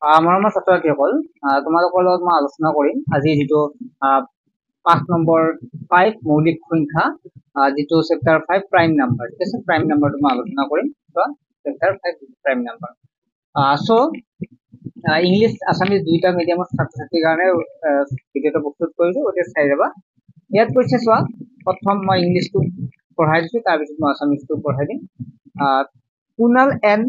আমাৰ ছাত্ৰ ছাত্ৰীসকল তোমালোকৰ লগত মই আলোচনা কৰিম আজি যিটো 5 নম্বৰ 5 মৌলিক সংখ্যা যিটো চেপ্টাৰ 5 প্ৰাইম নাম্বাৰ ঠিক আছে প্ৰাইম নাম্বাৰটো মই আলোচনা কৰিম chapter 5 prime number so English Assamese দুইটা মিডিয়ামৰ ছাত্ৰ ছাত্ৰীৰ কাৰণে ভিডিঅটো প্ৰস্তুত কৰিছো ওতে চাই যাবা ইয়াত কৈছে চোৱা প্ৰথম মই ইংলিছটো পঢ়াই দিছো তাৰ পিছত মই আসামিজটো পঢ়াই দিম Kunal and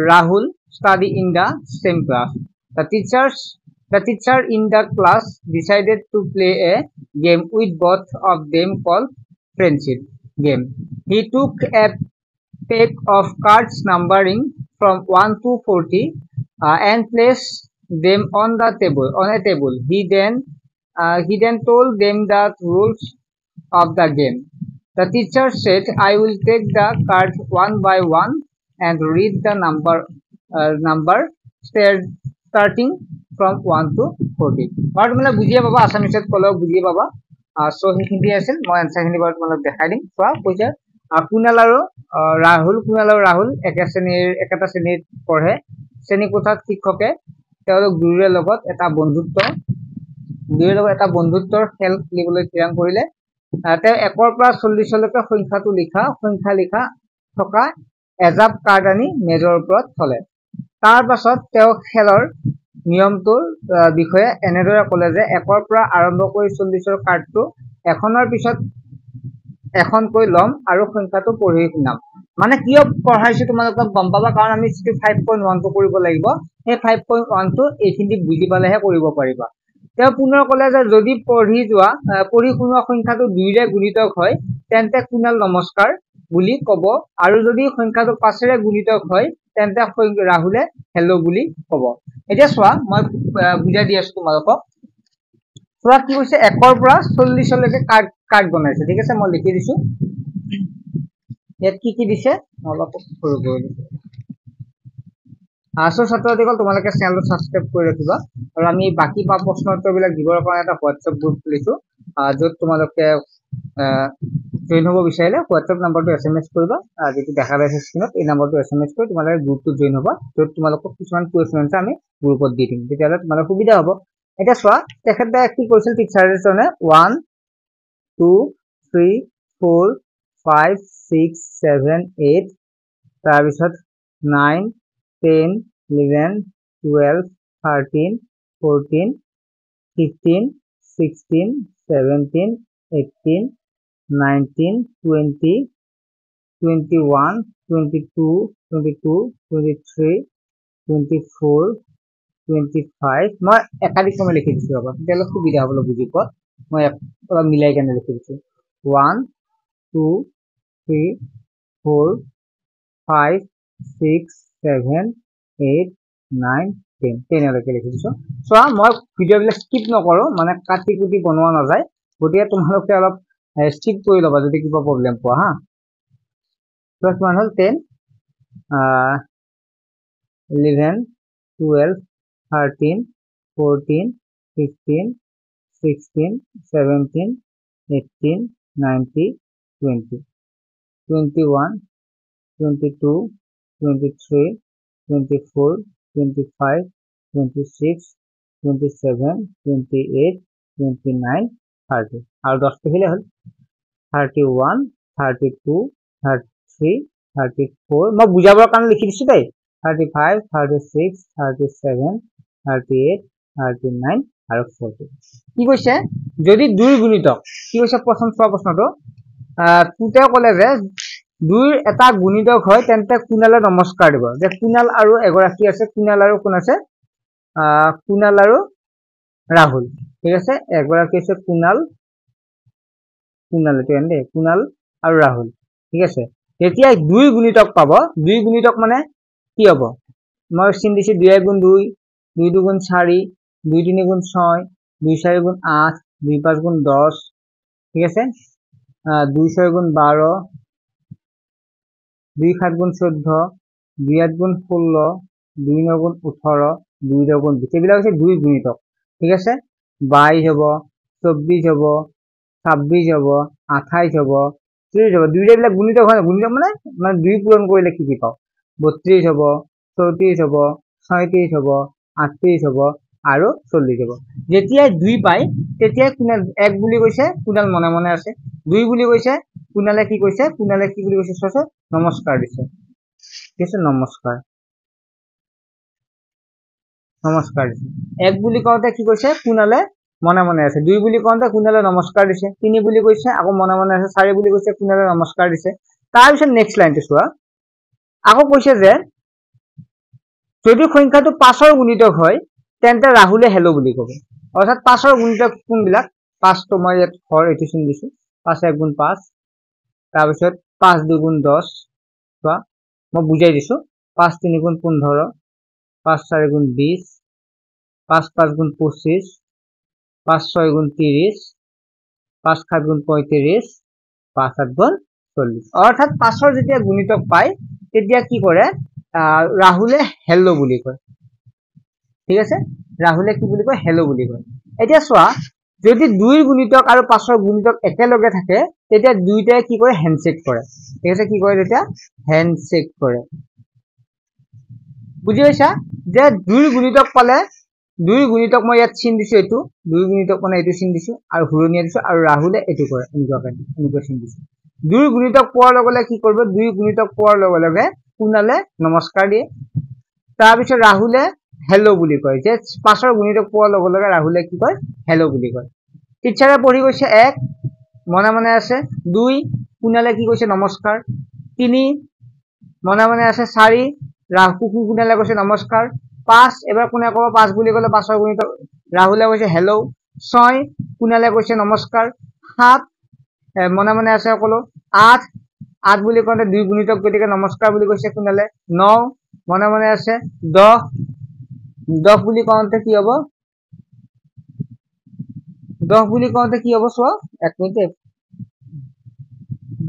Rahul study in the same class. The teacher in the class decided to play a game with both of them called friendship game. He took a pack of cards numbering from 1 to 40 and placed them on a table. He then told them the rules of the game. The teacher said, "I will take the cards one by one and read the number starting from 1 to 40." Part মানে বুজিয়ে পাবা আসামিছত কলেও বুজিয়ে পাবা so সেইখিনি আছিল মই answer খিনি বাৰু তোমালোক দেখাই দিম চোৱা কৈছে কুনাল আৰু ৰাহুল একেটা শ্ৰেণীত পঢ়ে শ্ৰেণীকোঠাত শিক্ষকে তেওঁলোক দুয়োৰে লগত এটা বন্ধুত্বৰ খেল খেলিবলৈ থিৰাং কৰিলে তেওঁ 1 পৰা 40 লৈকে সংখ্যা লিখা থকা এজাপ কাৰ্ড আনি মেজৰ ওপৰত থলে তাৰ পাছত তেওঁ খেলৰ নিয়মটোৰ বিষয়ে এনেদৰে ক'লে যে 1 পৰা আৰম্ভ কৰি 40 কাৰ্ডটো এখনৰ পিছত এখনকৈ লম আৰু সংখ্যাটো পঢ়ি শুনাম মানে কিয় পঢ়াইছো তোমালোকক গম পাবা কাৰণ আমি 5.1 টো কৰিব লাগিব এই 5.1 টো এইখিনি বুজি পালেহে কৰিব পাৰিবা তেওঁ পুনৰ ক'লে যে যদি পঢ়ি শুনোৱা সংখ্যাটো 2 ৰে গুণিতক হয় তেন্তে কুনাল নমস্কাৰ বুলি কব আৰু যদি সংখ্যাটো 5 ৰে গুণিতক হয় তেন্তে ৰাহুলে হেল্ল বুলি কব এতিয়া চোৱা মই বুজাই দি আছো তোমালোকক চোৱা কি হৈছে 1 পৰা 40 লৈকে কাৰ্ড বনাইছে ঠিক আছে মই লিখি দিছো ইয়াত কি দিছে অলপ সৰু কৰি দিছো সো ছাত্ৰসকল তোমালোকে চেনেলটো সাবস্ক্ৰাইব কৰি ৰাখিবা আৰু আমি বাকি প্ৰশ্ন উত্তৰবিলাক দিবৰ কাৰণে এটা হোৱাটছআপ গ্ৰুপ খুলিছো য'ত তোমালোকে জয়েন হ'ব বিচাৰিলে হোৱাটছআপ নম্বৰটো এছএমএছ কৰিবা যেটো দেখা পাইছে স্ক্ৰীনত এই নম্বৰটো এছএমএছ কৰি তোমালোকে গ্ৰুপটো জয়েন হ'বা য'ত তোমালোকক কিছুমান কুৱেশ্যন আমি গ্ৰুপত দি দিম তেতিয়ালে তোমালোকৰ সুবিধা হ'ব এটা চোৱা তেখেতে কি কৈছিল টিচাৰজনে 1 2 3 4 5 6 7 8 তাৰ পিছত 9 10 11 12 13 14 15 16 17 18 19 20 21 22 22 23 24 25 মই একাধিক সময় লিখি দিছো ৰবা তেতিয়ালে সুবিধা হ'ব বুজি পোৱা মই অলপ মিলাই কেনে লিখি দিছো 1 2 3 4 5 6 7 8 9 10 লৈকে লিখি দিছো চোৱা মই ভিডিঅ'বিলাক স্কিপ নকৰো মানে কাটি কুটি বনোৱা নাযায় গতিকে তোমালোকে অলপ স্কিপ কৰি ল'বা যদি কিবা প্ৰবলেম পোৱা হা প্লাস 1 হল 10 11 12 13 14 15 16 17 18 19 20 21 22 23 24 25 26 27 28 29 30 আৰু 10 টো হল 31 32 33 34 মই বুজাবৰ কাৰণে লিখি দিছো দেই 35 36 37 38 39 আৰু 40 কি কৈছে যদি দুই গুণিতক কি কৈছে প্ৰথম প্ৰশ্নটো তুতে ক'লে যে দুইৰ এটা গুণিতক হয় তেন্তে কুনালে নমস্কাৰ দিব যে কুনাল আৰু এগৰাকী আছে কুনাল আৰু কোন আছে কুনাল আৰু ৰাহুল ঠিক আছে এগৰাকী আছে কুনাল আৰু ৰাহুল ঠিক আছে এতিয়া দুই গুণিতক পাব দুই গুণিতক মানে কি হ'ব মই চিন দিছি 2 গুণ 2 2 2 গুণ 4 2 3 গুণ 6 2 4 গুণ 8 2 5 গুণ 10 ঠিক আছে 2 6 গুণ 12 2 7 গুণ 14 2 8 গুণ 16 2 9 গুণ 18 2 10 গুণ 20 এবিলাক আছে দুই গুণিতক ঠিক আছে 22 হ'ব 24 হ'ব 26 হ'ব 28 হ'ব 30 হ'ব দুইটা বিলাক গুণিতক হয় গুণিতক মানে দুই পূৰণ কৰিলে কি পাও 32 হ'ব 34 হ'ব 36 হ'ব 38 হব আৰু 40 হব যেতিয়া 2 পাই তেতিয়া কুনাল 1 বুলি কৈছে কুনাল মনে মনে আছে 2 বুলি কৈছে কুনালে কি কৈছে কুনালে কি বুলি কৈছে সসে নমস্কাৰ দিছে কিছে নমস্কাৰ দিছে 1 বুলি কওঁতে কি কৈছে কুনালে মনে মনে আছে 2 বুলি কওঁতে কুনালে নমস্কাৰ দিছে 3 বুলি কৈছে আকৌ মনে মনে আছে 4 বুলি কৈছে কুনালে নমস্কাৰ দিছে তাৰ পিছত নেক্সট লাইনটো চোৱা আকৌ কৈছে যে যদি সংখ্যাটো 5 ৰ গুণিতক হয় তেন্তে ৰাহুলে হেলো বুলি কব অৰ্থাৎ 5 ৰ গুণিতক কোনবিলাক 5 তো মই ইয়াত ঘৰ এটো চিন দিছো 5 1 গুণ 5 তাৰ পিছত 5 2 গুণ 10 চোৱা মই বুজাই দিছো 5 3 গুণ 15 5 4 গুণ 20 5 5 গুণ 25 5 6 গুণ 30 5 7 গুণ 35 5 8 গুণ 40 অৰ্থাৎ 5 ৰ যেতিয়া গুণিতক পায় তেতিয়া কি কৰে ৰাহুলে হেলো বুলি কয় ঠিক আছে ৰাহুলে কি বুলি কয় হেলো বুলি কয় এতিয়া চোৱা যদি 2 ৰ গুণিতক আৰু 5 ৰ গুণিতক একেলগে থাকে তেতিয়া দুইটাই কি কৰে হ্যান্ডশেক কৰে ঠিক আছে কি কৰে তেতিয়া হ্যান্ডশেক কৰে বুজি পাইছা যে 2 ৰ গুণিতক পালে 2 ৰ গুণিতক মই ইয়াত চিন দিছো এটো 2 ৰ গুণিতক মানে এটো চিন দিছো আৰু ঘূৰণিয়া দিছো আৰু ৰাহুলে এটো কৰে এনেকুৱা চিন দিছো 2 ৰ গুণিতক পোৱাৰ লগে লগে কি কৰিব 2 ৰ গুণিতক পোৱাৰ লগে লগে কুনালে নমস্কাৰ দিয়ে তাৰ পিছত ৰাহুলে হেলো বুলি কয় যে 5 ৰ গুণিতক পোৱাৰ লগে লগে ৰাহুলে কি কয় হেলো বুলি কয় টিচাৰে পঢ়ি গৈছে 1 মনে মনে আছে 2 কুনালে কি কৈছে নমস্কাৰ 3 মনে মনে আছে 4 ৰাহু কুনালে কৈছে নমস্কাৰ 5 এবাৰ কোনে ক'ব 5 বুলি ক'লে 5 ৰ গুণিতক ৰাহুলে কৈছে হেলো 6 কুনালে কৈছে নমস্কাৰ 7 মনে মনে আছে সকলো 8 বুলি কওঁতে 2 গুণিতক গতিকে নমস্কাৰ বুলি কৈছে কুনালে 9 মনে মনে আছে 10 বুলি কওঁতে কি হ'ব 10 বুলি কওঁতে কি হ'ব চোৱা এক মিনিট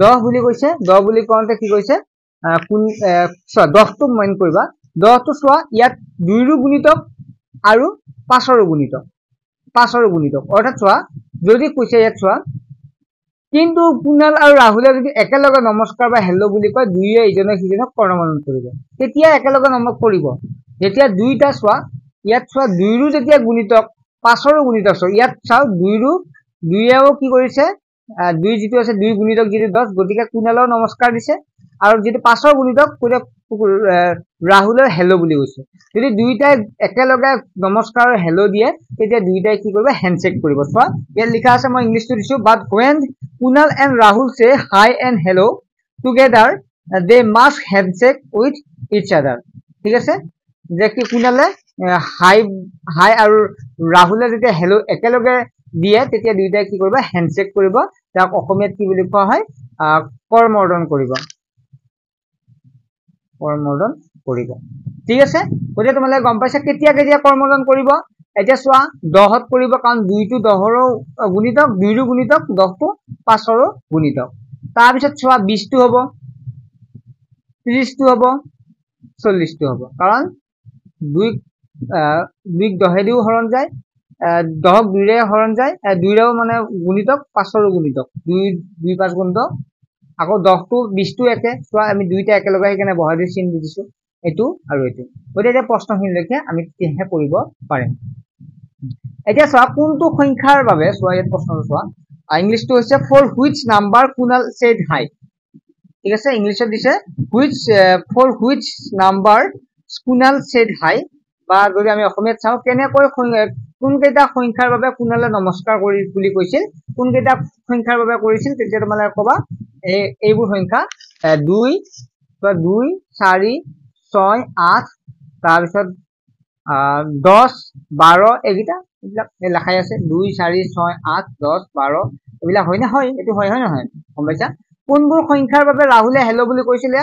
10 বুলি কৈছে 10 বুলি কওঁতে কি কৈছে কোন চোৱা 10 টো মাইন কৰিবা 10 টো চোৱা ইয়াত 2 ৰ গুণিতক আৰু 5 ৰ গুণিতক অৰ্থাৎ চোৱা যদি কৈছে ইয়াত চোৱা কিন্তু কুনাল আৰু ৰাহুলে যদি একেলগে নমস্কাৰ বা হেলো বুলি কয় দুইয়ে ইজনে সিজনক কৰ্ণমৰণ কৰিব তেতিয়া একেলগে নমস্কাৰ কৰিব যেতিয়া দুইটা চোৱা ইয়াত চোৱা 2 ৰ যেতিয়া গুণিতক 5 ৰ গুণিতক চোৱা ইয়াত চাও 2 ৰ দুইয়েও কি কৰিছে 2 যেটো আছে 2 গুণিতক যেটো 10 গতিকে কুনালৰ নমস্কাৰ দিছে আৰু যেটো 5 ৰ গুণিতক ৰাহুলৰ হেলো বুলি কৈছে যদি দুইটাই একেলগে নমস্কাৰ আৰু হেলো দিয়ে তেতিয়া দুইটাই কি কৰিব হ্যান্ডশেক কৰিব চোৱা ইয়াত লিখা আছে মই ইংলিশটো দিছো বাট when Kunal and Rahul say hi and hello together they must handshake with each other ঠিক আছে যে কি কুনালে হাই আৰু ৰাহুলে যেতিয়া হেলো একেলগে দিয়ে তেতিয়া দুইটাই কি কৰিব হ্যান্ডশেক কৰিব তাক অসমীয়াত কি বুলি কোৱা হয় কৰমৰ্দন কৰিব ঠিক আছে গতিকে তোমালোকে গম পাইছা কেতিয়া কেতিয়া কৰমৰ্দন কৰিব এতিয়া চোৱা 10 ত কৰিব কাৰণ 2 টো 10 ৰ গুণিতক 2 ৰ গুণিতক 10 টো 5 ৰ গুণিতক তাৰ পিছত চোৱা 20 টো হ'ব 30 টো হ'ব 40 টো হ'ব কাৰণ 2 10 দিও হৰণ যায় 10 2 ৰে হৰণ যায় 2 ৰেও মানে গুণিতক 5 ৰ গুণিতক 2 5 গুণ 10 আকৌ 10 টো 20 টো একে চোৱা আমি দুইটা একেলগে হেকনে বহাই দি চিন দি দিছো এটো আৰু এটো গতিকে প্ৰশ্নখিনি লৈকে আমি তেহে কৰিব পাৰিম এতিয়া চোৱা কোনটো সংখ্যাৰ বাবে চোৱা ইয়াত প্ৰশ্নটো চোৱা ইংলিশটো হৈছে for which number Kunal said hi ঠিক আছে ইংলিশত দিছে for which number Kunal said hi বা যদি আমি অসমীয়াত চাও কেনেকৈ কোন কেইটা সংখ্যাৰ বাবে কুনালে নমস্কাৰ কৰি বুলি কৈছিল কোন কেইটা সংখ্যাৰ বাবে কৰিছিল তেতিয়া তোমালোকে কবা এইবোৰ সংখ্যা 2 4 6 8 তাৰ পিছত 10 12 এগিটা লেখাই আছে 2 4 6 8 10 12 এবিলা হয় না হয় এটো হয় হয় নহয় গম পাইছা কোনবোৰ সংখ্যাৰ বাবে ৰাহুলে হেলো বুলি কৈছিল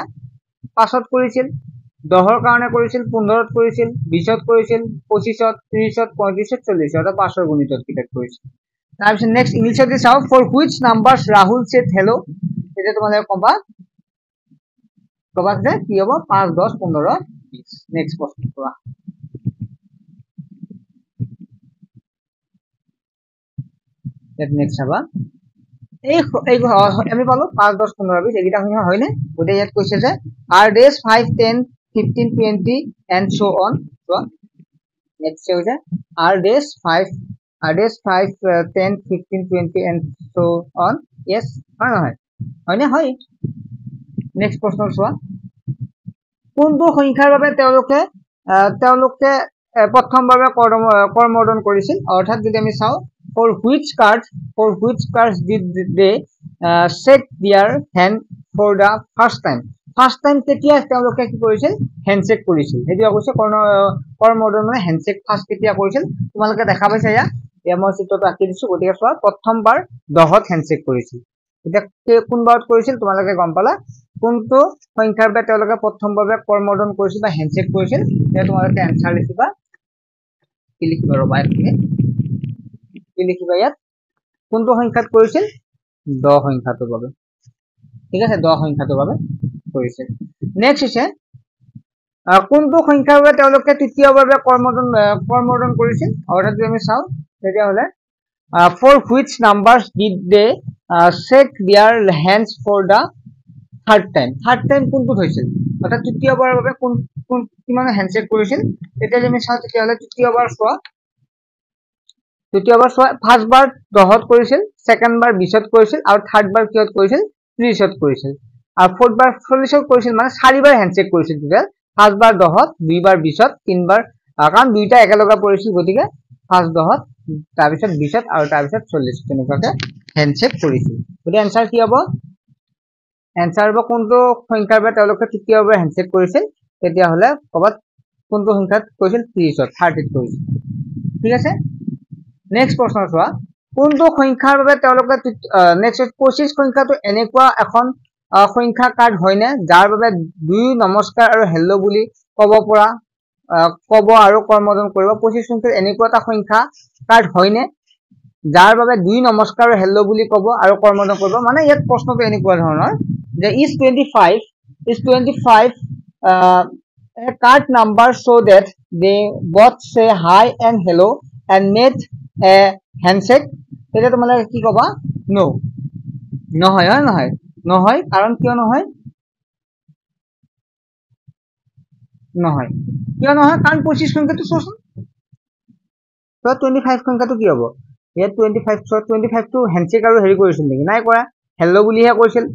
5 ত কৰিছিল 10 ৰ কাৰণে কৰিছিল 15 ত কৰিছিল 20 ত কৰিছিল 25 ত 30 ত 35 ত 40 ত 5 ৰ গুণিতত কিতাপ কৰিছিল তাৰ পিছত নেক্সট ইংলিশত দি চাও for which numbers Rahul said hello এটা তোমালোকে কবা যে কি হ'ব 5 10 15 20 নেক্সট প্ৰশ্ন কৰা নেক্সট চাবা এই আমি পালো 5 10 15 20 এগিটা সংখ্যা হয় নে গতে ইয়াত কৈছে যে are days 5 10 15 20 and so on next হৈছে are days 10 15 20 and so on yes হয় নহয় হয়নে হয় নেক্সট প্ৰশ্ন চোৱা কোনটো সংখ্যাৰ বাবে তেওঁলোকে প্ৰথমবাৰে কৰ্মৰদন কৰিছিল অৰ্থাৎ যদি আমি চাওঁ for which cards did they shake their hand for the first time কেতিয়া তেওঁলোকে কি কৰিছিল হ্যান্ডশেক কৰিছিল হেতিয়া কৈছে কৰ্মৰদন মানে হ্যান্ডশেক ফাৰ্স্ট কেতিয়া কৰিছিল তোমালোকে দেখা পাইছা ইয়া মই চিত্ৰটো আঁকি দিছো গতিকে চোৱা প্ৰথমবাৰ 10ত হ্যান্ডশেক কৰিছিল এতিয়া কোনবাৰত কৰিছিল তোমালোকে গম পালা কোনটো সংখ্যাৰ বাবে তেওঁলোকে প্ৰথমবাৰে কৰ্মৰদন কৰিছিল বা হ্যান্ডশেক কৰিছিল তেতিয়া তোমালোকে এনসাৰ লিখিবা কি লিখিবা ৰবা কি লিখিবা ইয়াত কোনটো সংখ্যাত কৰিছিল 10 সংখ্যাটোৰ বাবে ঠিক আছে 10 সংখ্যাটোৰ বাবে কৰিছিল নেক্সট হৈছে কোনটো সংখ্যাৰ বাবে তেওঁলোকে তৃতীয়বাৰে কৰ্মৰদন কৰিছিল অৰ্থাৎ যদি আমি চাওঁ তেতিয়া হলে for which numbers did they shake their hands for the third time কোনটোত হৈছিল অৰ্থাৎ তৃতীয়বাৰৰ বাবে কোন কিমান হ্যান্ডশেক কৰিছিল তেতিয়া যদি আমি চাওঁ তেতিয়া হলে তৃতীয়বাৰ চোৱা ফাৰ্স্ট বাৰ 10ত কৰিছিল সেকেন্ড বাৰ 20ত কৰিছিল আৰু থাৰ্ড বাৰ কিহত কৰিছিল 30ত কৰিছিল আৰু ফোৰ্থ বাৰ 40ত কৰিছিল মানে চাৰিবাৰ হ্যান্ডশেক কৰিছিল টোটাল ফাৰ্স্ট বাৰ 10ত দুইবাৰ 20ত তিনবাৰ কাৰণ দুইটা একেলগে পৰিছিল গতিকে ফাৰ্স্ট 10ত তাৰ পিছত 20ত আৰু তাৰ পিছত 40 তেনেকুৱাকে হ্যান্ডশেক কৰিছিল গতিকে আনসাৰ কি হ'ব এনসাৰ হ'ব কোনটো সংখ্যাৰ বাবে তেওঁলোকে তৃতীয়বাৰ হ্যান্ডশেক কৰিছিল তেতিয়া হলে কবাত কোনটো সংখ্যাত কৰিছিল 30ত 30ত কৰিছিল ঠিক আছে নেক্সট প্ৰশ্ন চোৱা কোনটো সংখ্যাৰ বাবে তেওঁলোকে নেক্সট 25 সংখ্যাটো এনেকুৱা এখন সংখ্যা কাৰ্ড হয়নে যাৰ বাবে দুই নমস্কাৰ আৰু হেল্লো বুলি কব আৰু কৰ্মৰদন কৰিব 25 সংখ্যাৰ এনেকুৱা এটা সংখ্যা কাৰ্ড হয়নে যাৰ বাবে দুই নমস্কাৰ আৰু হেল্লো বুলি কব আৰু কৰ্মৰদন কৰিব মানে ইয়াত প্ৰশ্নটো এনেকুৱা ধৰণৰ যে is 25 a card number so that they both say hi and hello and made a handshake এটা তোমালোকে কি কবা নো নহয় নহয় কাৰণ কিয় নহয় কিয় নহয় কাৰণ 25 সংখ্যাটো চোৱাচোন তো 25 সংখ্যাটো কি হ'ব ইয়াত 25 টো হ্যান্ডশেক আৰু হেৰি কৰিছিল নেকি নাই কৰা হেল্লো বুলিহে কৈছিল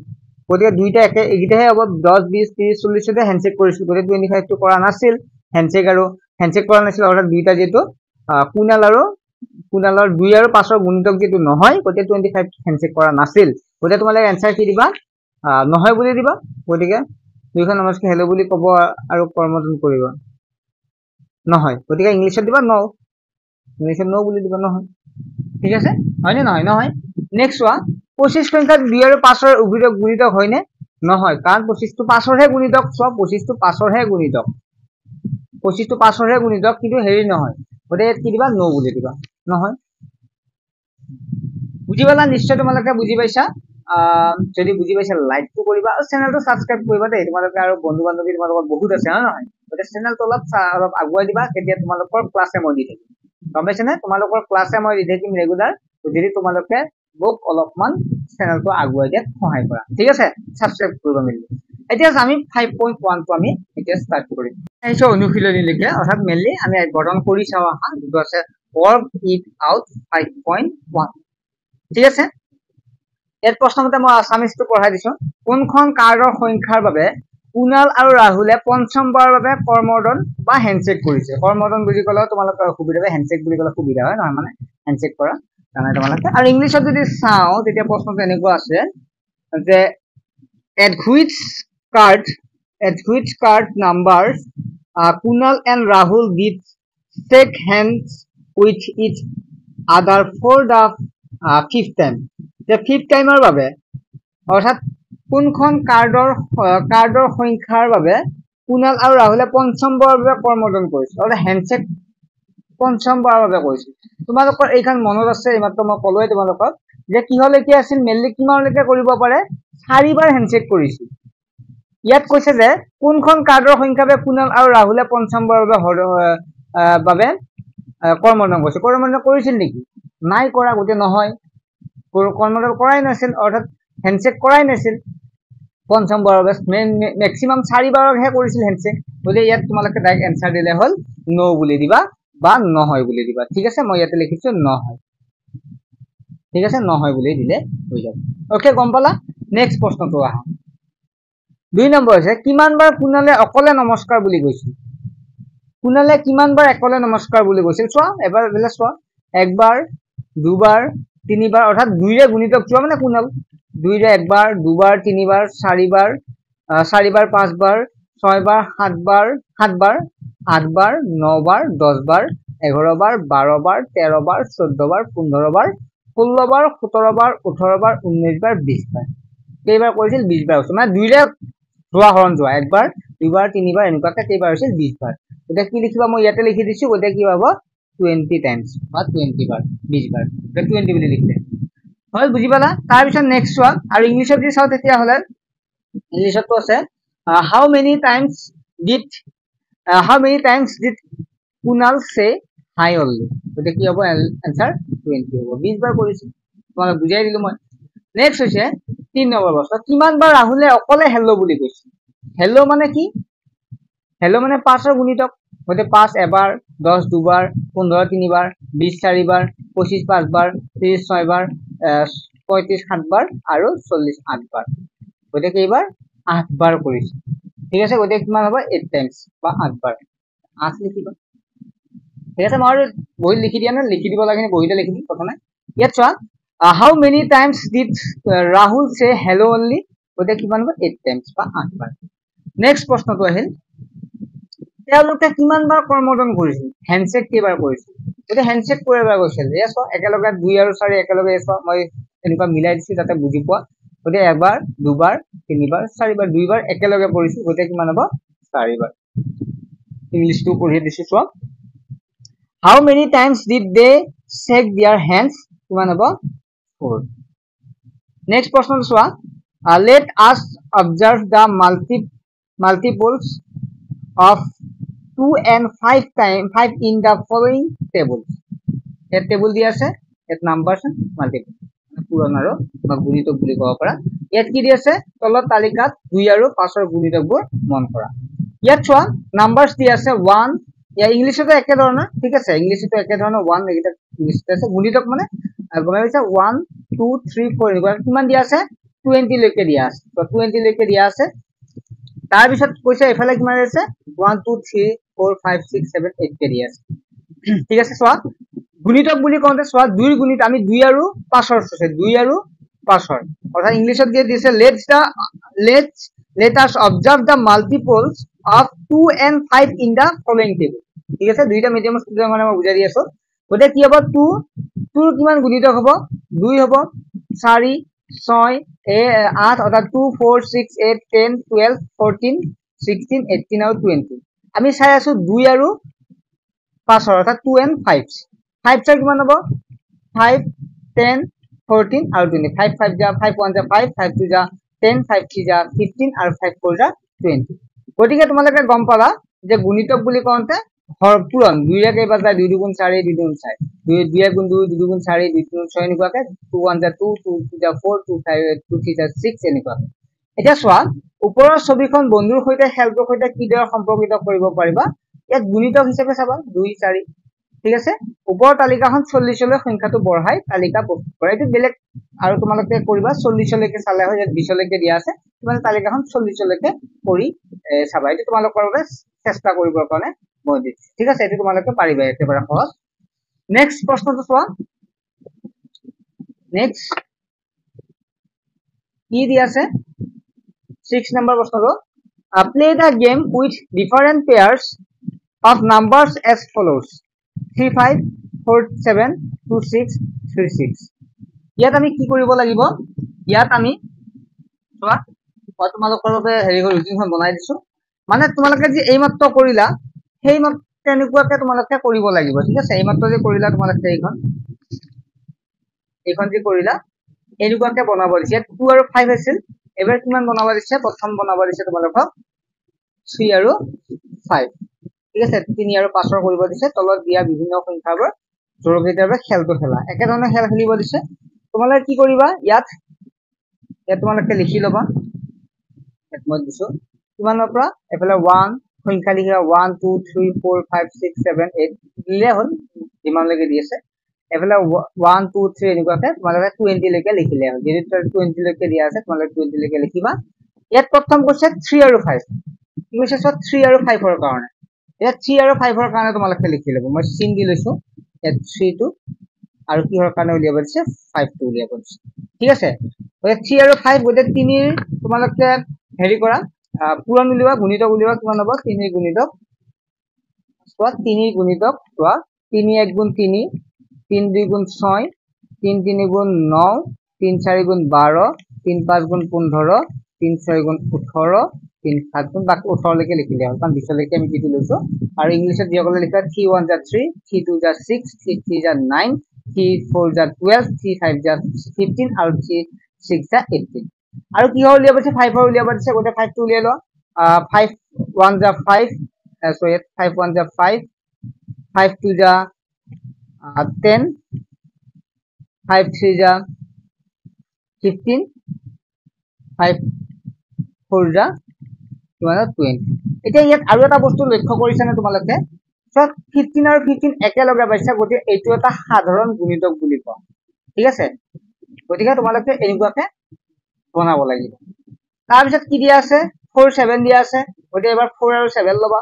গতিকে দুইটা একেইটাহে হ'ব 10 20 30 40 তে হ্যান্ডশেক কৰিছিল গতিকে 25 টো কৰা নাছিল হ্যান্ডশেক কৰা নাছিল অৰ্থাৎ দুইটা যেটো কুনালৰ 2 আৰু 5 ৰ গুণিতক যেটো নহয় গতিকে 25 হ্যান্ডশেক কৰা নাছিল গতিকে তোমালোকে আনসাৰ কি দিবা নহয় বুলি দিবা গতিকে দুইখন নমস্কাৰ হেল্লো বুলি কব আৰু কৰ্মৰদন কৰিব নহয় গতিকে ইংলিশত দিবা নো ইংলিশত নো বুলি দিবা নহয় ঠিক আছে হয়নে নহয় নেক্সট ওয়া 25 সংখ্যা 2 আৰু 5 ৰ উভয়ক গুণিতক হয়নে নহয় কাৰণ 25 টো 5 ৰহে গুণিতক চোৱা 25 টো 5 ৰহে গুণিতক 25 টো 5 ৰহে গুণিতক কিন্তু হেৰি নহয় গতিকে কি দিবা নো বুলি দিবা নহয় বুজি পালা নিশ্চয় তোমালোকে বুজি পাইছা যদি বুজি পাইছা লাইক কৰিবা আৰু চেনেলটো সাবস্ক্ৰাইব কৰিবা দেই তোমালোকে আৰু বন্ধু বান্ধৱী তোমালোকৰ বহুত আছে নহয় গতিকে চেনেলটো অলপ আগুৱাই দিবা কেতিয়া তোমালোকৰ ক্লাছে মই দি থাকিম গম পাইছানে তোমালোকৰ ক্লাছে মই দি থাকিম ৰেগুলাৰ যদি তোমালোকে মোক অলপমান চেনেলটো আগুৱাই দিয়াত সহায় কৰা ঠিক আছে সাবস্ক্ৰাইব কৰিবা মেইনলি এতিয়া আমি 5.1 টো আমি এতিয়া স্টাৰ্ট কৰিম এইটো অনুশীলনী লিখে অৰ্থাৎ মেইনলি আমি গঠন কৰি চাও আহা যেটো আছে work it out 5.1 ঠিক আছে এর প্ৰশ্নমতে মই আসামিজটো পঢ়াই দিছো কোনখন কাৰ্ডৰ সংখ্যাৰ বাবে কুনাল আৰু ৰাহুলে পঞ্চমবাৰৰ বাবে কৰ্মৰদন বা হ্যান্ডশেক কৰিছে কৰ্মৰদন বুলি ক'লে তোমালোকৰ সুবিধা হয় হ্যান্ডশেক বুলি ক'লে সুবিধা হয় নহয় মানে হ্যান্ডশেক কৰা জানাই তোমালোকে আৰু ইংলিশত যদি চাও তেতিয়া প্ৰশ্নটো এনেকুৱা আছে যে at which card numbers Kunal and Rahul did shake hands with each other for the fifth time the fifth timer বাবে অৰ্থাৎ কোনখন কাৰ্ডৰ সংখ্যাৰ বাবে কুনাল আৰু ৰাহুলে পঞ্চমবাৰৰ বাবে কৰ্মৰদন কৰিছিল অৰ্থাৎ হ্যান্ডশেক পঞ্চমবাৰৰ বাবে কৰিছিল তোমালোকৰ এইখন মনত আছে এইমাত্ৰ মই ক'লোৱে তোমালোকক যে কিহলৈকে আছিল মেইনলি কিমানলৈকে কৰিব পাৰে 4 বাৰ হ্যান্ডশেক কৰিছিল ইয়াত কৈছে যে কোনখন কাৰ্ডৰ সংখ্যাৰ বাবে কুনাল আৰু ৰাহুলে পঞ্চমবাৰৰ বাবে কৰ্মৰদন কৰিছিল নেকি নাই কৰা গতে নহয় কৰ্মৰদন কৰাই নাছিল অৰ্থাৎ হ্যান্ডশেক কৰাই নাছিল পঞ্চমবাৰৰ বাবে ম্যাক্সিমাম 4 বাৰহে কৰিছিল হ্যান্ডশেক গতে ইয়াত তোমালোকে ডাইৰেক্ট আনসাৰ দিলে হল নো বুলি দিবা বা নহয় বুলি দিবা ঠিক আছে মই ইয়াতে লিখিছো নহয় ঠিক আছে নহয় বুলি দিলে হৈ যাব ওকে গম পালা নেক্সট প্ৰশ্নটো আহা 2 নম্বৰ আছে কিমান বাৰ কুনালে অকলে নমস্কাৰ বুলি কৈছিল কুনালে কিমান বাৰ অকলে নমস্কাৰ বুলি কৈছিল চোৱা এবাৰ বেলে চোৱা একবাৰ দুবাৰ তিনিবাৰ অৰ্থাৎ দুইৰে গুণিতক চোৱা মানে কুনাল দুইৰে একবাৰ দুবাৰ তিনিবাৰ চাৰিবাৰ চাৰিবাৰ পাঁচবাৰ ছয়বাৰ সাতবাৰ সাতবাৰ আঠবাৰ নবাৰ 10 বাৰ 11 বাৰ 12 বাৰ 13 বাৰ 14 বাৰ 15 বাৰ 16 বাৰ 17 বাৰ 18 বাৰ 19 বাৰ 20 বাৰ কেইবাৰ কৰিছিল 20 বাৰ হৈছে মানে দুইৰে যোৱা হৰণ যোৱা একবাৰ দুবাৰ তিনিবাৰ এনেকুৱাকে কেইবাৰ হৈছিল 20 বাৰ এটা কি লিখিবা মই ইয়াতে লিখি দিছো ওটা কি হ'ব 20 টাইমছ বা 20 বাৰ 20 বাৰ এটা 20 বুলি লিখিলে হয় বুজি পালা তাৰ পিছত নেক্সট ওয়ান আৰু ইংলিশত দি চাও তেতিয়া হলে ইংলিশত তো আছে how many times did Kunal say hi only ওটা কি হ'ব आंसर 20 হ'ব 20 বাৰ কৰিছে তোমাক বুজাই দিলো মই নেক্সট হৈছে 3 নম্বৰ প্ৰশ্ন কিমান বাৰ ৰাহুলে অকলে হেল্লো বুলি কৈছে হেল্লো মানে কি হেল্লো মানে 5 ৰ গুণিতক হতে 5 এবাৰ 10 দুবাৰ 15 তিনিবাৰ 20 চাৰিবাৰ 25 পাঁচবাৰ 30 ছয়বাৰ 35 সাতবাৰ আৰু 40 আঠবাৰ হতে কেইবাৰ 8 বাৰ কৰিছে ঠিক আছে হতে কিমান হ'ব 8 টাইমছ বা 8 বাৰ 8 লিখিবা ঠিক আছে মই বহি লিখি দিয়া না লিখি দিব লাগে বহিতে লিখি দিম কথা নাই ইয়াত চোৱা how many times did Rahul say hello only হতে কিমান হ'ব 8 টাইমছ বা 8 বাৰ নেক্সট প্ৰশ্নটো আহিল তেওঁলোকে কিমান বাৰ কৰ্মদন কৰিছিল হ্যান্ডশেক কেইবাৰ কৰিছিল এটা হ্যান্ডশেক কৰিবাৰ গৈছিল এছ একেলগে 2 আৰু 4 একেলগে এছ মই এনেকুৱা মিলাই দিছি যাতে বুজি পোৱা গতে একবাৰ দুবাৰ তিনিবাৰ চাৰিবাৰ দুইবাৰ একেলগে কৰিছিল গতে কিমান হ'ব চাৰিবাৰ ইংলিশটো পঢ়ি দিছি চোৱা how many times did they shake their hands কিমান হ'ব 4 নেক্সট প্ৰশ্নটো চোৱা let us observe the multiples of 2 and 5 in the following tables এত টেবুল দিয়া আছে এত নাম্বাৰছ মাল্টিপল পুৰণ আৰু গুণিতক বুলি ক'ব পাৰা ইয়াত কি দিয়া আছে তলত তালিকাত 2 আৰু 5 ৰ গুণিতকবোৰ মন কৰা ইয়াত চোৱা নাম্বাৰছ দিয়া আছে 1 ইয়া ইংলিশতো একে ধৰণৰ ঠিক আছে ইংলিশতো একে ধৰণৰ 1 এটা ইংলিশত আছে গুণিতক মানে গমে পাইছা 1 2 3 4 এনেকুৱা কিমান দিয়া আছে 20 লৈকে দিয়া আছে তো 20 লৈকে দিয়া আছে তাৰ পিছত কৈছে এফালে কিমান আছে 1 2 3 4 5 6 7 8 কে দিয়া আছে ঠিক আছে চোৱা গুণিতক বুলি কওঁতে চোৱা 2 ৰ গুণিত আমি 2 আৰু 5 ৰ আছে 2 আৰু 5 ৰ অৰ্থাৎ ইংলিশত দিয়ে দিছে let us observe the multiples of 2 and 5 in the following table ঠিক আছে দুইটা মিডিয়াম ষ্টুডেন্ট মানে মই বুজাই দি আছো গতে কি হ'ব 2 2 কিমান গুণিতক হ'ব 2 হ'ব 4 6 8 অৰ্থাৎ 2 4 6 8 10 12 14 16 18 আৰু 20 আমি চাই আছো 2 আৰু 5 অৰ্থাৎ 2 and 5 5 চাই কিমান হ'ব 5 10 14 আৰু 20 5 5 যা 5 1 যা 5 5 2 যা 10 5 3 যা 15 আৰু 5 4 যা 20 গতিকে তোমালোকে গম পালা যে গুণিতক বুলি কওঁতে হৰপুৰণ 2 ৰে কেইবাৰ যায় 2 দুগুণ 4 2 দুগুণ 4 2 গুণ 2 2 দুগুণ 4 2 দুগুণ 6 এনেকুৱাকে 2 1 যা 2 2 2 যা 4 2 5 2 3 যা 6 এনেকুৱা এতিয়া চোৱা ওপৰৰ ছবিখন বন্ধুৰ সৈতে খেলটোৰ সৈতে কিদৰে সম্পৰ্কিত কৰিব পাৰিবা ইয়াত গুণিতক হিচাপে চাবা 2 4 ঠিক আছে ওপৰৰ তালিকাখন 40 লৈ সংখ্যাটো বঢ়াই তালিকা প্ৰস্তুত কৰা এটো বেলেগ আৰু তোমালোকে কৰিবা 40 লৈকে চালে হয় 20 লৈকে দিয়া আছে মানে তালিকাখন 40 লৈকে কৰি চাবা এটো তোমালোকৰ বাবে চেষ্টা কৰিবৰ কাৰণে মই দিছো ঠিক আছে এটো তোমালোকে পাৰিবা একেবাৰে সহজ নেক্সট প্ৰশ্নটো চোৱা নেক্সট কি দি আছে 6 নম্বৰ প্ৰশ্নটো play the game with different pairs of numbers as follows 3 5 4 7 2 6 3 6 ইয়াত আমি কি কৰিব লাগিব ইয়াত আমি চোৱা তোমালোকৰ বাবে হেৰি ৰুটিনখন বনাই দিছো মানে তোমালোকে যে এইমাত্ৰ কৰিলা সেই মাত্ৰ তেনেকুৱাকে তোমালোকে কৰিব লাগিব ঠিক আছে এইমাত্ৰ যে কৰিলা তোমালোকে এইখন যে কৰিলা এনেকুৱাকে বনাব দিছে 2 আৰু 5 আছিল এবাৰ কিমান বনাব দিছে প্ৰথম বনাব দিছে তোমালোকক 3 আৰু 5 ঠিক আছে 3 আৰু 5 ৰ কৰিব দিছে তলত দিয়া বিভিন্ন সংখ্যাবোৰ জোৰকেইটাৰে খেলটো খেলা একে ধৰণে খেল খেলিব দিছে তোমালোকে কি কৰিবা ইয়াত তোমালোকে লিখি লবা মই দিছো কিমানৰ পৰা এফালে 1 সংখ্যা লিখিবা 1 2 3 4 5 6 7 8 দিলে হল যিমানলৈকে দি আছে এফালে 1 2 3 এনেকুৱাকে তোমালোকে 20 লৈকে লিখিলে হল যদি 20 লৈকে দিয়া আছে তোমালোকে 20 লৈকে লিখিবা ইয়াত প্ৰথম কৈছে 3 আৰু 5 কি কৈছে সব 3 আৰু 5 ৰ কাৰণে ইয়াত 3 আৰু 5 ৰ কাৰণে তোমালোকে লিখি ল'ব মই চিন দি লৈছো ইয়াত 3 টো আৰু কিহৰ কাৰণে উলিয়াব দিছে 5 টো উলিয়াব দিছে ঠিক আছে ওই 3 আৰু 5 গতে 3 তোমালোকে হেৰি কৰা পূৰণ উলিয়াবা গুণিতক উলিয়াবা কিমান হ'ব 3 গুণিতক সোৱা 3 গুণিতক সোৱা 3 1 গুণ 3 3 2 গুণ 6 3 3 গুণ 9 3 4 গুণ 12 3 5 গুণ 15 3 6 গুণ 18 3 7 গুণ বাকি 18 লৈকে লিখিলে হ'ল কাৰণ 20 লৈকে আমি কিটো লৈছো আৰু ইংলিশত দিয়কলে লিখা 3 1 যা 3 3 2 যা 6 3 3 যা 9 3 4 যা 12 3 5 যা 15 আৰু 3 6 যা 18 আৰু কি হ'ল উলিয়াব দিছে 5 উলিয়াব দিছে গোটে 5 টো উলিয়াই ল 5 1 যা 5 so 5 1 যা 5 5 2 যা 10 5 3 যা 15 5 4 যা 20 এতিয়া ইয়াত আৰু এটা বস্তু লক্ষ্য কৰিছা নে তোমালোকে সব 15 আৰু 15 একেলগে পাইছা গতি এইটো এটা সাধাৰণ গুণিতক বুলি কওঁ ঠিক আছে গতিকে তোমালোকে এনেকুৱাকে বনাব লাগিব তাৰ পিছত কি দিয়া আছে 4 7 দিয়া আছে গতি এবাৰ 4 আৰু 7 লবা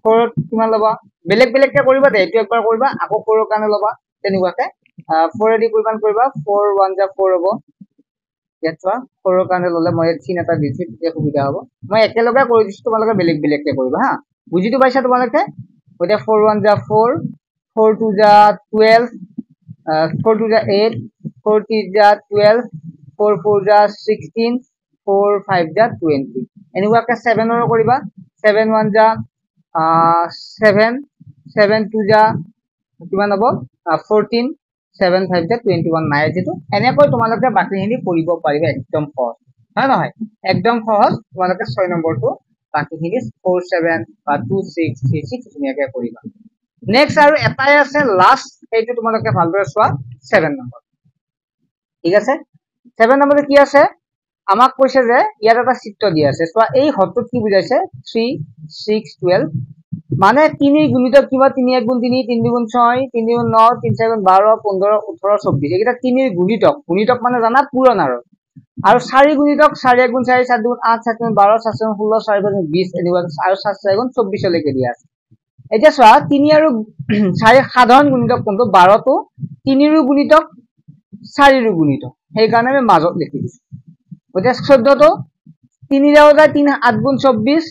4 কিমান লবা বেলেগ বেলেগকে কৰিবা দে এইটো একবাৰ কৰিবা আকৌ 4 ৰ কাৰণে লবা তেনেকুৱাকে 4 এদি কিমান কৰিবা 4 1 যা 4 হ'ব ইয়াত চোৱা 4 ৰ কাৰণে ললে মই চিন এটা দিছি তেতিয়া সুবিধা হ'ব মই একেলগে কৰি দিছো তোমালোকে বেলেগ বেলেগকে কৰিবা হা বুজিটো পাইছা তোমালোকে গতি 4 1 যা 4 4 2 যা 12 4 2 যা 8 4 3 যা 12 4 4 যা 16 4 5 যা 20 এনেকুৱাকে 7 ৰ কৰিবা 7 1 যা 7 7 2 যা কিমান হ'ব 14 7 5 যা 21 নাই যেটো এনেকৈ তোমালোকে বাকিখিনি কৰিব পাৰিবা একদম সহজ হয় নহয় একদম সহজ তোমালোকে 6 নম্বৰটো বাকিখিনি 4 7 বা 2 6 3 6 ধুনীয়াকে কৰিবা নেক্সট আৰু এটাই আছে লাষ্ট এইটো তোমালোকে ভালদৰে চোৱা 7 নম্বৰ ঠিক আছে 7 নম্বৰে কি আছে আমাক কৈছে যে ইয়াত এটা চিত্ৰ দিয়া আছে চোৱা এই হৰটো কি বুজাইছে 3 6 12 মানে 3 গুণিতক কিবা 3 1 গুণ 3 3 2 গুণ 6 3 2 গুণ 9 3 4 গুণ 12 15 18 24 এটা 3 গুণিতক গুণিতক মানে জানা পূৰণ আৰু 4 গুণিতক 4 1 গুণ 4 4 গুণ 8 7 গুণ 12 7 গুণ 16 4 গুণ 20 এনেকুৱা আৰু 7 গুণ 24 লৈকে দিয়া আছে এতিয়া চোৱা 3 আৰু 4 সাধাৰণ গুণিতক কোনটো 12 টো 3 ৰ গুণিতক 4 ৰ গুণিতক সেই কাৰণে আমি মাজত লিখি দিছো গতিকে 14 টো 3 যাও যায় 3 8 গুণ 24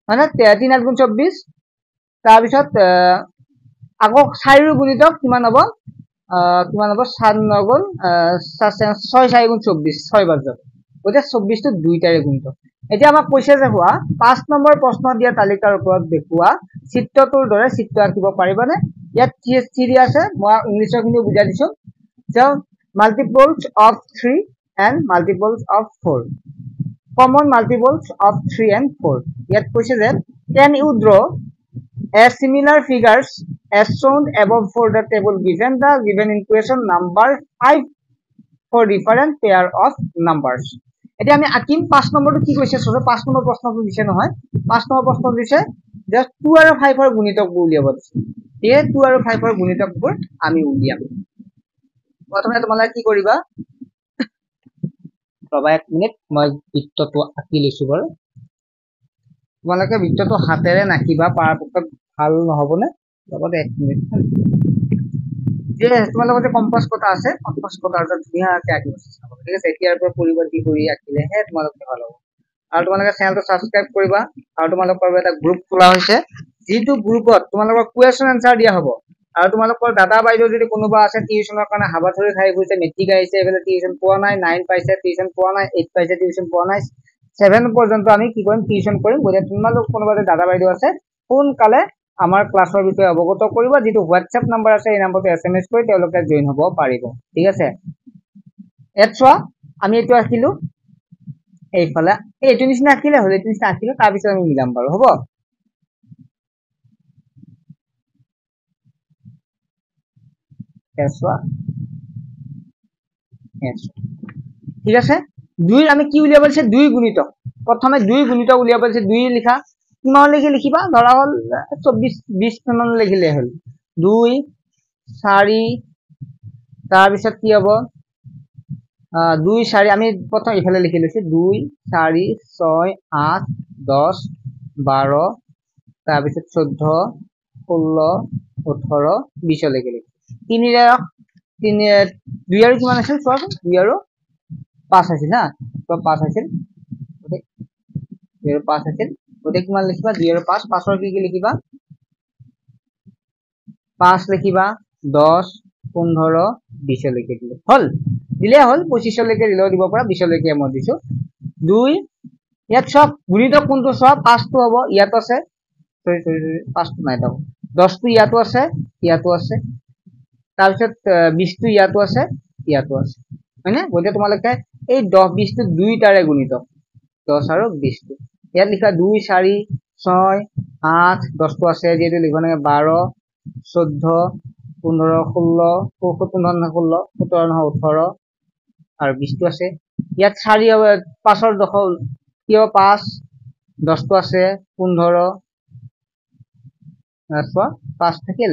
মানে 3 8 গুণ 24 তাৰ পিছত আকৌ 4 ৰ গুণিতক কিমান হ'ব কিমান হ'ব 7 9 গুণ 6 4 গুণ 24 6 বাৰ যাব গতিকে 24 টো দুইটাৰে গুণিতক এতিয়া আমাক কৈছে যে হোৱা 5 নম্বৰ প্ৰশ্ন দিয়া তালিকাৰ ওপৰত দেখুৱা চিত্ৰটোৰ দৰে চিত্ৰ আঁকিব পাৰিবানে ইয়াত কি দিয়া আছে মই ইংলিছৰ খিনি বুজাই দিছো যে multiples of 3 and multiples of 4 common multiples of 3 and 4 ইয়াত কৈছে যে can you draw as similar figures as shown above for the table given the given equation number 5 for different pair of numbers এতিয়া আমি আকিম 5 নম্বৰটো কি কৈছে সবে 5 number প্ৰশ্নটো দিছে নহয় 5 নম্বৰ প্ৰশ্ন দিছে যে 2 আৰু 5 ৰ গুণিতকবোৰ উলিয়াব দিছে এই 2 আৰু 5 ৰ গুণিতকবোৰ আমি উলিয়াম প্ৰথমে তোমালোকে কি কৰিবা ৰবা 1 মিনিট মই বৃত্তটো আঁকি লৈছো বাৰু তোমালোকে বৃত্তটো হাতেৰে নাকিবা পৰাপক্ষত ভাল নহবনে ৰবা 1 মিনিট যে তোমালোকৰ যে কম্পাস কটা আছে কম্পাস কটাটো ধুনীয়াকৈ আঁকিব চেষ্টা কৰিবা ঠিক আছে এতিয়াৰ পৰা পৰিৱৰ্তি কৰি আঁকিলেহে তোমালোকে ভাল হ'ব আৰু তোমালোকে চেনেলটো সাবস্ক্ৰাইব কৰিবা আৰু তোমালোকৰ এটা গ্ৰুপ খোলা হৈছে যিটো গ্ৰুপত তোমালোকৰ কোৱেশ্চন আনসাৰ দিয়া হ'ব আৰু তোমালোকৰ দাদা বাইদেউ যদি কোনোবা আছে টিউচনৰ কাৰণে হাবাথৰি খাই গৈছে মেট্ৰিক আহিছে এবেলে টিউচন পোৱা নাই 9 পাইছে টিউচন পোৱা নাই 8 পাইছে টিউচন পোৱা নাই 7 পৰ্যন্ত আমি কি কৰিম টিউচন কৰিম গতিকে তোমালোক কোনোবা দাদা বাইদেউ আছে সোনকালে আমাৰ ক্লাছৰ বিষয়ে অৱগত কৰিবা যেটো WhatsApp নম্বৰ আছে এই নম্বৰটো SMS কৰি তেওঁলোকে জয়েন হ'ব পাৰিব ঠিক আছে এটছোৱা আমি এটো আঁকিলো এইফালে এইটো নিচিনা আঁকিলে হলে এইটো নিচিনা আঁকিলো তাৰ পিছত আমি মিলাম বাৰু হ'ব এটছোৱা ঠিক আছে 2 আমি কি উলিয়াব আছে 2 গুণিতক প্ৰথমে 2 গুণিতক উলিয়াব আছে 2 লিখা কিমানলৈকে লিখিবা ধৰা হ'ল 24 মান লিখিলে হ'ল 2 4 তাৰপিছত কি হ'ব 2 4 আমি প্ৰথম ইফালে লিখি লৈছো 2 4 6 8 10 12 তাৰপিছত 14 16 18 20 লৈকে লিখি 3 2 আৰু কিমান আছিল চোৱা 2 আৰু 5 আছিল না তো 5 আছিল 2 আৰু 5 আছিল ওতে কিমান লিখিবা 2 আৰু 5 5 ৰ কি লিখিবা 5 লিখিবা 10 15 20 লৈকে দিলে হল হল 25 লৈকে দিলেও দিব পৰা 20 লৈকে মই দিছো 2 ইয়াত সব গুণিতক কোনটো সব 5 টো হ'ব ইয়াত আছে সৰি 5 টো নাই দাও 10 টো ইয়াতো আছে তাৰপিছত 20 টো ইয়াতো আছে হয়নে গতে তোমালোকে এই 10 20 টো দুইটাৰে গুণিতক 10 আৰু 20 টো ইয়াত লিখা 2 4 6 8 10 টো আছে যেটো লিখব না 12 14 15 16 15 16 17 18 আৰু 20 টো আছে ইয়াত 4 5 ৰ দখল কিয় 5 10 টো আছে 15 আচ্ছা 5 থাকিল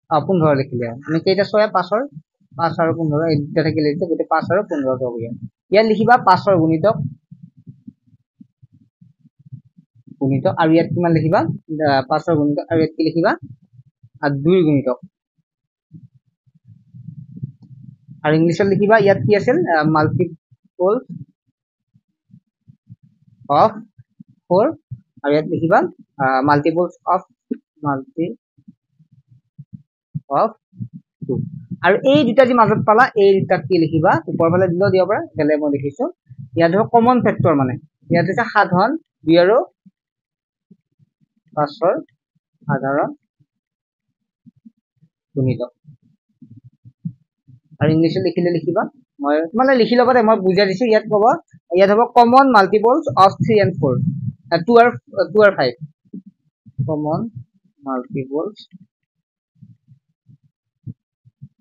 15 লিখিলে আমি কেইটা ছয় 5 ৰ 5 আৰু 15 এই দুটা থাকিলে তো গতে 5 আৰু 15 টো হ'ব ইয়াত লিখিবা 5 ৰ গুণিতক আৰু ইয়াত কিমান লিখিবা 5 ৰ গুণিতক আৰু ইয়াত কি লিখিবা 2 ৰ গুণিতক আৰু ইংলিছত লিখিবা ইয়াত কি আছিল মাল্টিপল অফ 4 আৰু ইয়াত লিখিবা মাল্টিপলস অফ 2 আৰু এই দুটা যে মাজত পালা এই দুটা কি লিখিবা ওপৰ ফালে দিলেও দিব পাৰা গলে মই লিখিছো ইয়াত ধৰ কমন ফেক্টৰ মানে ইয়াত আছে সাধাৰণ 2 আৰু 5 ৰ সাধাৰণ গুণিতক আৰু ইংলিশত লিখিলে লিখিবা মই মানে লিখি লবা মই বুজাই দিছো ইয়াত কব ইয়াত হ'ব কমন মাল্টিপলস অফ 3 and 4 2 আৰু 5 common multiples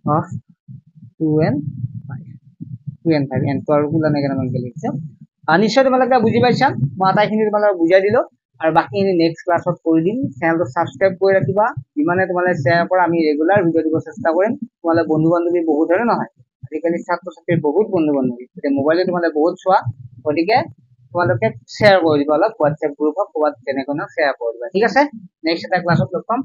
of 2 and 5 and 4 গুলা নেগেন আমি লিখছো নিশ্চয় তোমালোকে বুজি পাইছা মই আটাইখিনি তোমালোকক বুজাই দিলো আৰু বাকিখিনি নেক্সট ক্লাছত কৰি দিম চেনেলটো সাবস্ক্ৰাইব কৰি ৰাখিবা যিমানে তোমালোকে শ্বেয়াৰ কৰা আমি ৰেগুলাৰ ভিডিও দিব চেষ্টা কৰিম তোমালোক বন্ধু বান্ধৱী বহুত ধৰে নহয় আজিকালি ছাত্ৰ ছাত্ৰীৰ বহুত বন্ধু বান্ধৱী এতিয়া মোবাইলে তোমালোকে বহুত চোৱা গতিকে তোমালোকে শ্বেয়াৰ কৰি দিবা অলপ হোৱাটছএপ গ্ৰুপ হওক ক'ৰবাত তেনেকৈ শ্বেয়াৰ কৰি দিবা ঠিক আছে নেক্সট এটা ক্লাছত লগ পাম